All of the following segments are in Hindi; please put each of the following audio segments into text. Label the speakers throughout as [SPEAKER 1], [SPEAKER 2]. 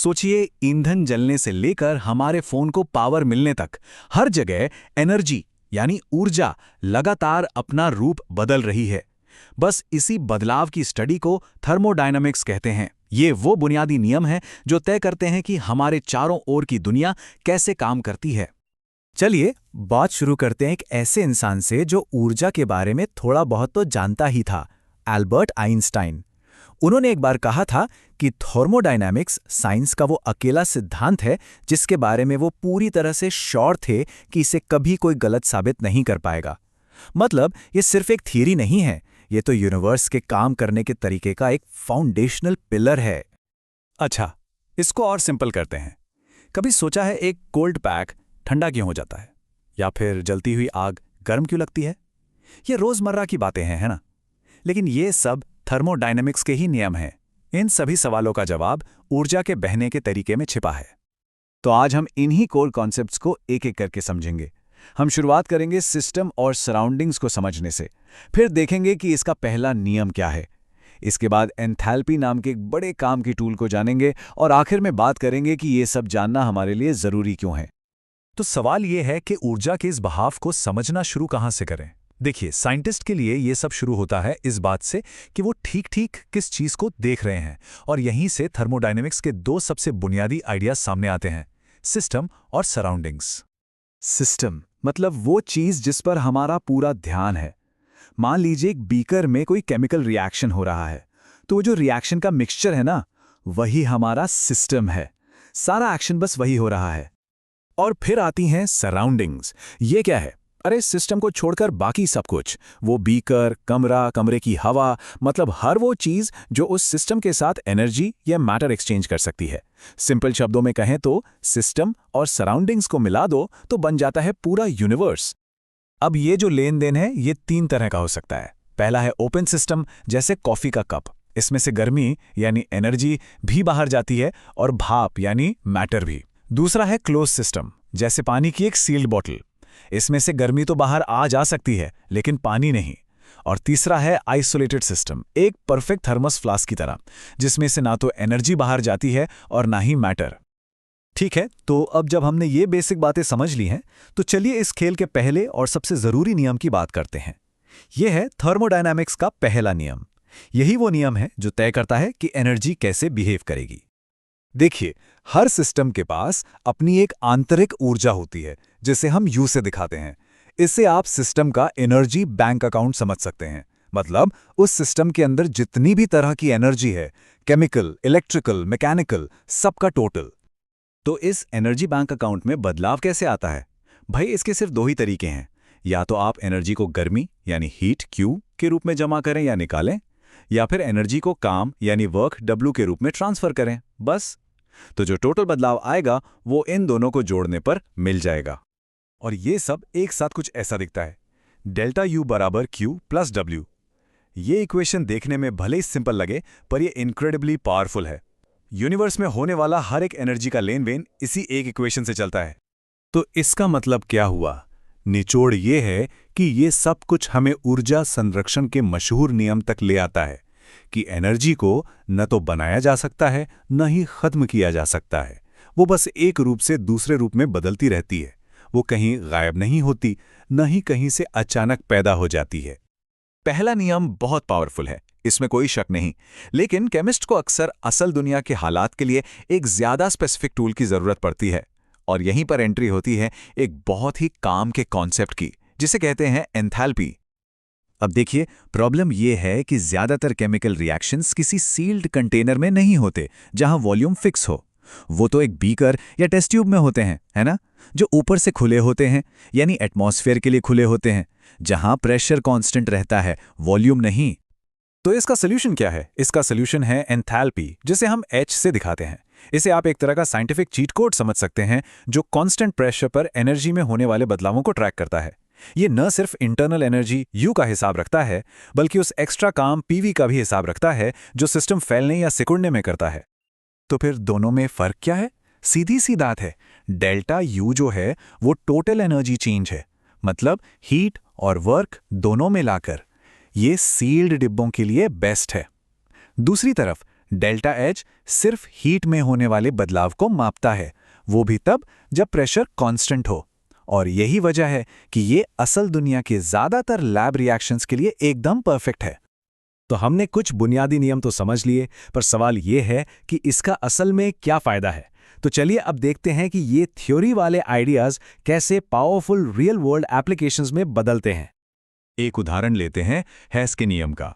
[SPEAKER 1] सोचिए, ईंधन जलने से लेकर हमारे फोन को पावर मिलने तक हर जगह एनर्जी यानी ऊर्जा लगातार अपना रूप बदल रही है। बस इसी बदलाव की स्टडी को थर्मोडायनामिक्स कहते हैं। ये वो बुनियादी नियम हैं जो तय करते हैं कि हमारे चारों ओर की दुनिया कैसे काम करती है।
[SPEAKER 2] चलिए बात शुरू करते हैं एक ऐसे इंसान से जो ऊर्जा के बारे में थोड़ा बहुत तो जानता ही था, एल्बर्ट आइंस्टाइन। उन्होंने एक बार कहा था कि थर्मोडायनामिक्स साइंस का वो अकेला सिद्धांत है जिसके बारे में वो पूरी तरह से श्योर थे कि इसे कभी कोई गलत साबित नहीं कर पाएगा। मतलब ये सिर्फ एक थियरी नहीं है, ये तो यूनिवर्स के काम करने के तरीके का एक फाउंडेशनल पिलर है।
[SPEAKER 1] अच्छा, इसको और सिंपल करते हैं। कभी सोचा है एक कोल्ड पैक ठंडा क्यों हो जाता है, या फिर जलती हुई आग गर्म क्यों लगती है? ये रोजमर्रा की बातें हैं, है ना? लेकिन ये सब थर्मोडायनेमिक्स के ही नियम हैं। इन सभी सवालों का जवाब ऊर्जा के बहने के तरीके में छिपा है। तो आज हम इन्हीं कोर कॉन्सेप्ट्स को एक एक करके समझेंगे। हम शुरुआत करेंगे सिस्टम और सराउंडिंग्स को समझने से, फिर देखेंगे कि इसका पहला नियम क्या है। इसके बाद एंथैल्पी नाम के एक बड़े काम की टूल को जानेंगे और आखिर में बात करेंगे कि ये सब जानना हमारे लिए जरूरी क्यों है।
[SPEAKER 3] तो सवाल यह है कि ऊर्जा के इस बहाव को समझना शुरू कहां से करें। देखिए, साइंटिस्ट के लिए यह सब शुरू होता है इस बात से कि वो ठीक ठीक किस चीज को देख रहे हैं, और यहीं से थर्मोडायनेमिक्स के दो सबसे बुनियादी आइडियाज सामने आते हैं, सिस्टम और सराउंडिंग्स।
[SPEAKER 1] सिस्टम मतलब वो चीज जिस पर हमारा पूरा ध्यान है। मान लीजिए एक बीकर में कोई केमिकल रिएक्शन हो रहा है, तो वो जो रिएक्शन का मिक्सचर है ना, वही हमारा सिस्टम है। सारा एक्शन बस वही हो रहा है। और फिर आती हैं सराउंडिंग्स। ये क्या है? अरे सिस्टम को छोड़कर बाकी सब कुछ, वो बीकर, कमरा, कमरे की हवा, मतलब हर वो चीज जो उस सिस्टम के साथ एनर्जी या मैटर एक्सचेंज कर सकती है। सिंपल शब्दों में कहें तो सिस्टम और सराउंडिंग्स को मिला दो तो बन जाता है पूरा यूनिवर्स। अब ये जो लेन देन है ये तीन तरह का हो सकता है। पहला है ओपन सिस्टम, जैसे कॉफी का कप। इसमें से गर्मी यानी एनर्जी भी बाहर जाती है और भाप यानी मैटर भी। दूसरा है क्लोज सिस्टम, जैसे पानी की एक सील्ड बॉटल। इसमें से गर्मी तो बाहर आ जा सकती है लेकिन पानी नहीं। और तीसरा है आइसोलेटेड सिस्टम, एक परफेक्ट थर्मस फ्लास्क की तरह, जिसमें से ना तो एनर्जी बाहर जाती है और ना ही मैटर। ठीक है, तो अब जब हमने ये बेसिक बातें समझ ली हैं, तो चलिए इस खेल के पहले और सबसे जरूरी नियम की बात करते हैं। यह है थर्मोडायनामिक्स का पहला नियम। यही वो नियम है जो तय करता है कि एनर्जी कैसे बिहेव करेगी। देखिए, हर सिस्टम के पास अपनी एक आंतरिक ऊर्जा होती है, जिसे हम यू से दिखाते हैं। इससे आप सिस्टम का एनर्जी बैंक अकाउंट समझ सकते हैं। मतलब उस सिस्टम के अंदर जितनी भी तरह की एनर्जी है, केमिकल, इलेक्ट्रिकल, मैकेनिकल, सबका टोटल। तो इस एनर्जी बैंक अकाउंट में बदलाव कैसे आता है? भाई, इसके सिर्फ दो ही तरीके हैं। या तो आप एनर्जी को गर्मी यानी हीट क्यू के रूप में जमा करें या निकालें, या फिर एनर्जी को काम यानी वर्क डब्ल्यू के रूप में ट्रांसफर करें, बस। तो जो टोटल बदलाव आएगा वो इन दोनों को जोड़ने पर मिल जाएगा। और ये सब एक साथ कुछ ऐसा दिखता है, डेल्टा यू बराबर क्यू प्लस डब्ल्यू। ये इक्वेशन देखने में भले ही सिंपल लगे, पर ये इनक्रेडिबली पावरफुल है। यूनिवर्स में होने वाला हर एक एनर्जी का लेन देन इसी एक इक्वेशन से चलता है। तो इसका मतलब क्या हुआ? निचोड़ ये है कि ये सब कुछ हमें ऊर्जा संरक्षण के मशहूर नियम तक ले आता है कि एनर्जी को न तो बनाया जा सकता है, न ही खत्म किया जा सकता है। वो बस एक रूप से दूसरे रूप में बदलती रहती है। वो कहीं गायब नहीं होती, न ही कहीं से अचानक पैदा हो जाती है। पहला नियम बहुत पावरफुल है, इसमें कोई शक नहीं। लेकिन केमिस्ट को अक्सर असल दुनिया के हालात के लिए एक ज्यादा स्पेसिफिक टूल की जरूरत पड़ती है। और यहीं पर एंट्री होती है एक बहुत ही काम के कॉन्सेप्ट की, जिसे कहते हैं एंथैल्पी। अब देखिए, प्रॉब्लम यह है कि ज्यादातर केमिकल रिएक्शंस किसी सील्ड कंटेनर में नहीं होते जहां वॉल्यूम फिक्स हो। वो तो एक बीकर या टेस्ट ट्यूब में होते हैं, है ना, जो ऊपर से खुले होते हैं, यानी एटमॉस्फेयर के लिए खुले होते हैं, जहां प्रेशर कांस्टेंट रहता है, वॉल्यूम नहीं। तो इसका सोल्यूशन क्या है? इसका सोल्यूशन है एंथैल्पी, जिसे हम H से दिखाते हैं। इसे आप एक तरह का साइंटिफिक चीट कोड समझ सकते हैं, जो कांस्टेंट प्रेशर पर एनर्जी में होने वाले बदलावों को ट्रैक करता है। ये न सिर्फ इंटरनल एनर्जी U का हिसाब रखता है, बल्कि उस एक्स्ट्रा काम PV का भी हिसाब रखता है जो सिस्टम फैलने या सिकुड़ने में करता है। तो फिर दोनों में फर्क क्या है? सीधी सी बात है, डेल्टा U जो है वो टोटल एनर्जी चेंज है, मतलब हीट और वर्क दोनों मिलाकर। ये सील्ड डिब्बों के लिए बेस्ट है। दूसरी तरफ
[SPEAKER 2] डेल्टा एच सिर्फ हीट में होने वाले बदलाव को मापता है, वो भी तब जब प्रेशर कांस्टेंट हो। और यही वजह है कि ये असल दुनिया के ज़्यादातर लैब रिएक्शंस के लिए एकदम परफेक्ट है।
[SPEAKER 4] तो हमने कुछ बुनियादी नियम तो समझ लिए, पर सवाल ये है कि इसका असल में क्या फ़ायदा है। तो चलिए अब देखते हैं कि ये थ्योरी वाले आइडियाज़ कैसे पावरफुल रियल वर्ल्ड एप्लीकेशंस में बदलते हैं।
[SPEAKER 3] एक उदाहरण लेते हैं हेस के नियम का।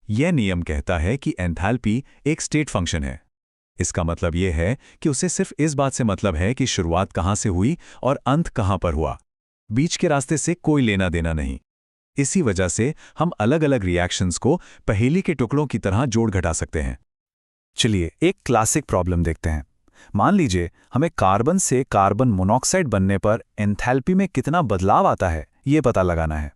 [SPEAKER 3] यह नियम कहता है कि एंथैल्पी एक स्टेट फंक्शन है। इसका मतलब यह है कि उसे सिर्फ इस बात से मतलब है कि शुरुआत कहाँ से हुई और अंत कहाँ पर हुआ। बीच के रास्ते से कोई लेना देना नहीं। इसी वजह से हम अलग अलग रिएक्शंस को पहेली के टुकड़ों की तरह जोड़ घटा सकते हैं।
[SPEAKER 2] चलिए एक क्लासिक प्रॉब्लम देखते हैं। मान लीजिए हमें कार्बन से कार्बन मोनोऑक्साइड बनने पर एंथैल्पी में कितना बदलाव आता है, ये पता लगाना है।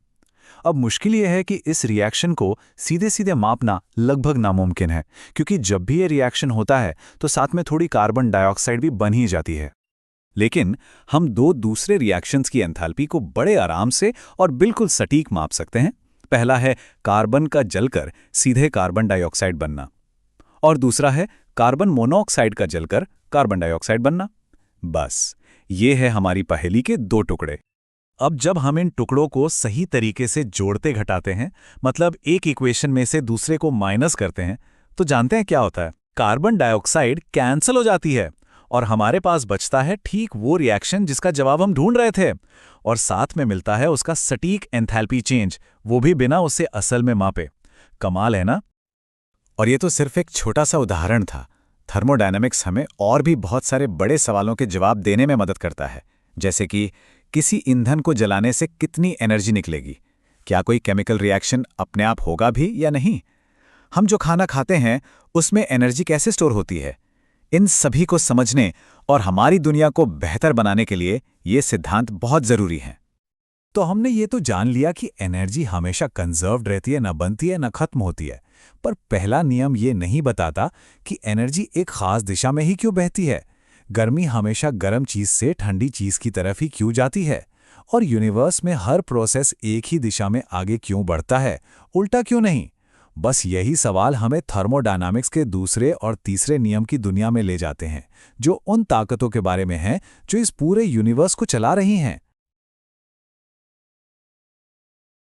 [SPEAKER 2] अब मुश्किल यह है कि इस रिएक्शन को सीधे सीधे मापना लगभग नामुमकिन है, क्योंकि जब भी ये रिएक्शन होता है तो साथ में थोड़ी कार्बन डाइऑक्साइड भी बन ही जाती है। लेकिन हम दो दूसरे रिएक्शंस की एंथैल्पी को बड़े आराम से और बिल्कुल सटीक माप सकते हैं। पहला है कार्बन का जलकर सीधे कार्बन डाइऑक्साइड बनना, और दूसरा है कार्बन मोनोऑक्साइड का जलकर कार्बन डाइऑक्साइड बनना। बस ये है हमारी पहेली के दो टुकड़े।
[SPEAKER 3] अब जब हम इन टुकड़ों को सही तरीके से जोड़ते घटाते हैं, मतलब एक इक्वेशन में से दूसरे को माइनस करते हैं, तो जानते हैं क्या होता है? कार्बन डाइऑक्साइड कैंसिल हो जाती है और हमारे पास बचता है ठीक वो रिएक्शन जिसका जवाब हम ढूंढ रहे थे, और साथ में मिलता है उसका सटीक एंथैल्पी चेंज, वो भी बिना उसे असल में मापे। कमाल है ना?
[SPEAKER 2] और ये तो सिर्फ एक छोटा सा उदाहरण था। थर्मोडायनामिक्स हमें और भी बहुत सारे बड़े सवालों के जवाब देने में मदद करता है, जैसे कि किसी ईंधन को जलाने से कितनी एनर्जी निकलेगी, क्या कोई केमिकल रिएक्शन अपने आप होगा भी या नहीं, हम जो खाना खाते हैं उसमें एनर्जी कैसे स्टोर होती है। इन सभी को समझने और हमारी दुनिया को बेहतर बनाने के लिए ये सिद्धांत बहुत ज़रूरी हैं।
[SPEAKER 3] तो हमने ये तो जान लिया कि एनर्जी हमेशा कंजर्व्ड रहती है, न बनती है न खत्म होती है, पर पहला नियम ये नहीं बताता कि एनर्जी एक खास दिशा में ही क्यों बहती है। गर्मी हमेशा गर्म चीज से ठंडी चीज की तरफ ही क्यों जाती है, और यूनिवर्स में हर प्रोसेस एक ही दिशा में आगे क्यों बढ़ता है, उल्टा क्यों नहीं। बस यही सवाल हमें थर्मोडायनामिक्स के दूसरे और तीसरे नियम की दुनिया में ले जाते हैं, जो उन ताकतों के बारे में हैं जो इस पूरे यूनिवर्स को चला रही हैं।